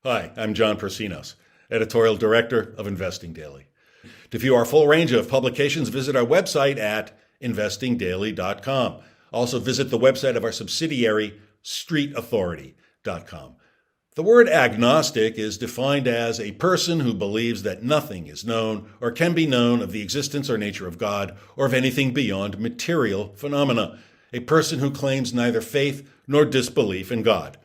Hi, I'm John Persinos, Editorial Director of Investing Daily. To view our full range of publications, visit our website at investingdaily.com. Also visit the website of our subsidiary, streetauthority.com. The word agnostic is defined as a person who believes that nothing is known or can be known of the existence or nature of God or of anything beyond material phenomena. A person who claims neither faith nor disbelief in God.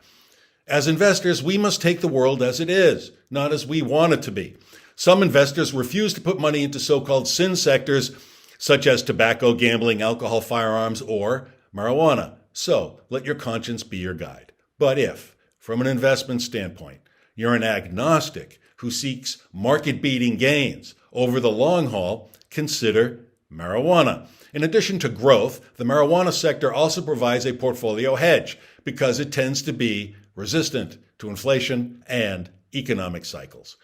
As investors, we must take the world as it is, not as we want it to be. Some investors refuse to put money into so-called sin sectors, such as tobacco, gambling, alcohol, firearms, or marijuana. So, let your conscience be your guide. But if, from an investment standpoint, you're an agnostic who seeks market-beating gains over the long haul, consider marijuana. In addition to growth, the marijuana sector also provides a portfolio hedge because it tends to be resistant to inflation and economic cycles.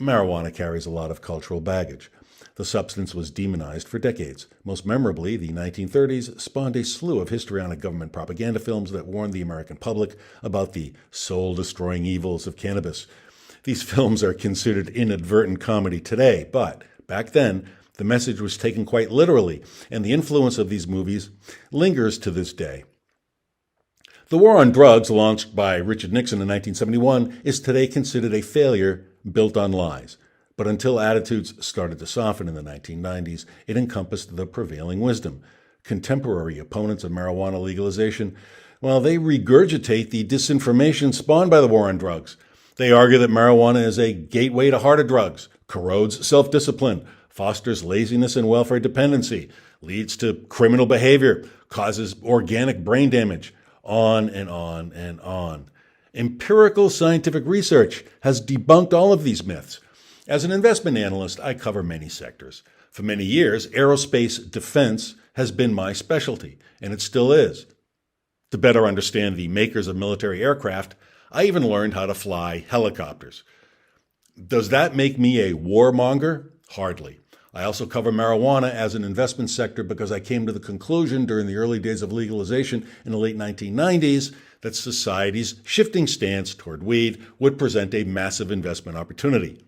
Marijuana carries a lot of cultural baggage. The substance was demonized for decades. Most memorably, the 1930s spawned a slew of histrionic government propaganda films that warned the American public about the soul-destroying evils of cannabis. These films are considered inadvertent comedy today, but back then, the message was taken quite literally, and the influence of these movies lingers to this day. The war on drugs, launched by Richard Nixon in 1971, is today considered a failure built on lies. But until attitudes started to soften in the 1990s, it encompassed the prevailing wisdom. Contemporary opponents of marijuana legalization, well, they regurgitate the disinformation spawned by the war on drugs. They argue that marijuana is a gateway to harder drugs, corrodes self-discipline, fosters laziness and welfare dependency, leads to criminal behavior, causes organic brain damage, on and on and on. Empirical scientific research has debunked all of these myths. As an investment analyst, I cover many sectors. For many years, aerospace defense has been my specialty, and it still is. To better understand the makers of military aircraft, I even learned how to fly helicopters. Does that make me a warmonger? Hardly. I also cover marijuana as an investment sector because I came to the conclusion during the early days of legalization in the late 1990s that society's shifting stance toward weed would present a massive investment opportunity.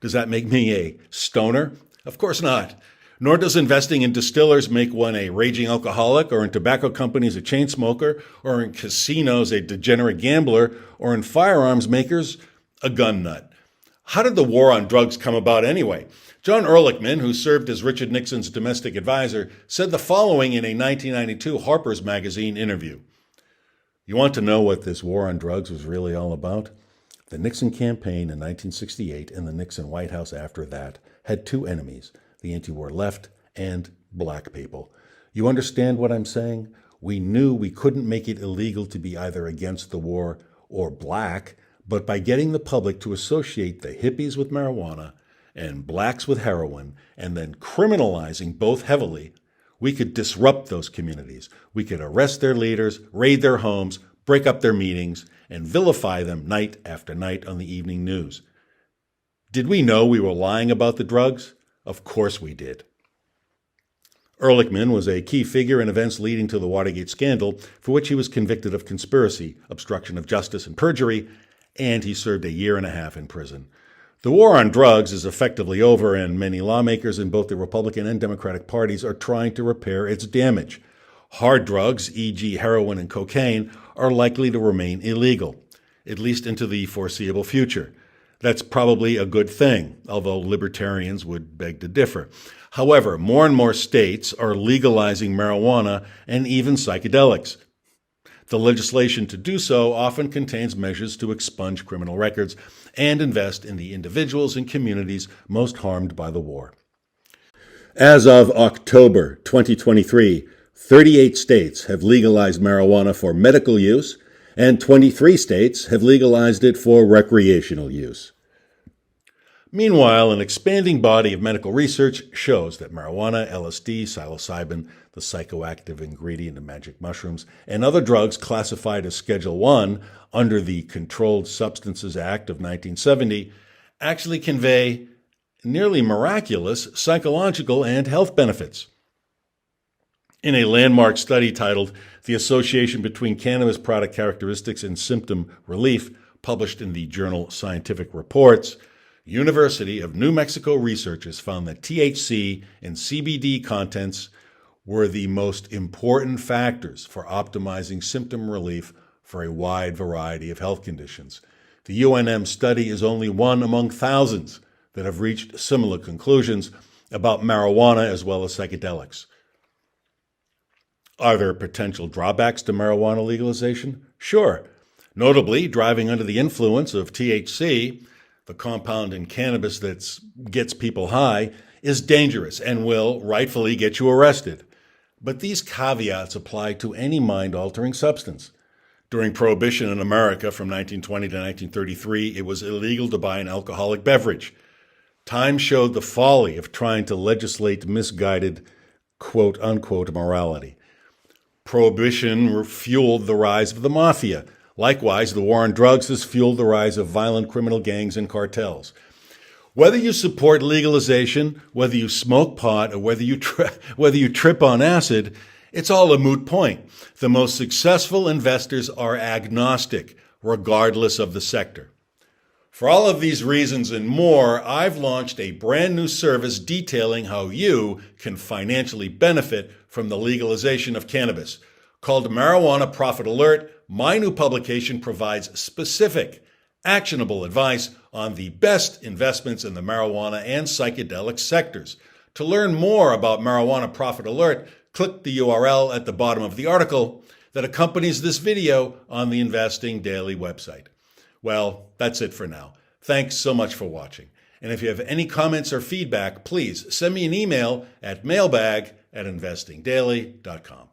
Does that make me a stoner? Of course not. Nor does investing in distillers make one a raging alcoholic, or in tobacco companies a chain smoker, or in casinos a degenerate gambler, or in firearms makers a gun nut. How did the war on drugs come about anyway? John Ehrlichman, who served as Richard Nixon's domestic advisor, said the following in a 1992 Harper's Magazine interview. You want to know what this war on drugs was really all about? The Nixon campaign in 1968 and the Nixon White House after that had two enemies, the anti-war left and black people. You understand what I'm saying? We knew we couldn't make it illegal to be either against the war or black, but by getting the public to associate the hippies with marijuana and blacks with heroin, and then criminalizing both heavily, we could disrupt those communities. We could arrest their leaders, raid their homes, break up their meetings, and vilify them night after night on the evening news. Did we know we were lying about the drugs? Of course we did. Ehrlichman was a key figure in events leading to the Watergate scandal, for which he was convicted of conspiracy, obstruction of justice, and perjury, and he served a year and a half in prison. The war on drugs is effectively over, and many lawmakers in both the Republican and Democratic parties are trying to repair its damage. Hard drugs, e.g. heroin and cocaine, are likely to remain illegal, at least into the foreseeable future. That's probably a good thing, although libertarians would beg to differ. However, more and more states are legalizing marijuana and even psychedelics. The legislation to do so often contains measures to expunge criminal records and invest in the individuals and communities most harmed by the war. As of October 2023, 38 states have legalized marijuana for medical use, and 23 states have legalized it for recreational use. Meanwhile, an expanding body of medical research shows that marijuana, LSD, psilocybin, the psychoactive ingredient in magic mushrooms, and other drugs classified as Schedule I under the Controlled Substances Act of 1970 actually convey nearly miraculous psychological and health benefits. In a landmark study titled The Association Between Cannabis Product Characteristics and Symptom Relief, published in the journal Scientific Reports, University of New Mexico researchers found that THC and CBD contents were the most important factors for optimizing symptom relief for a wide variety of health conditions. The UNM study is only one among thousands that have reached similar conclusions about marijuana as well as psychedelics. Are there potential drawbacks to marijuana legalization? Sure. Notably, driving under the influence of THC, the compound in cannabis that gets people high, is dangerous and will rightfully get you arrested. But these caveats apply to any mind-altering substance. During Prohibition in America from 1920 to 1933, it was illegal to buy an alcoholic beverage. Time showed the folly of trying to legislate misguided, quote-unquote, morality. Prohibition fueled the rise of the mafia. Likewise, the war on drugs has fueled the rise of violent criminal gangs and cartels. Whether you support legalization, whether you smoke pot, or whether you trip on acid, it's all a moot point. The most successful investors are agnostic, regardless of the sector. For all of these reasons and more, I've launched a brand new service detailing how you can financially benefit from the legalization of cannabis. Called Marijuana Profit Alert, my new publication provides specific, actionable advice on the best investments in the marijuana and psychedelic sectors. To learn more about Marijuana Profit Alert, click the URL at the bottom of the article that accompanies this video on the Investing Daily website. Well, that's it for now. Thanks so much for watching. And if you have any comments or feedback, please send me an email at mailbag@investingdaily.com.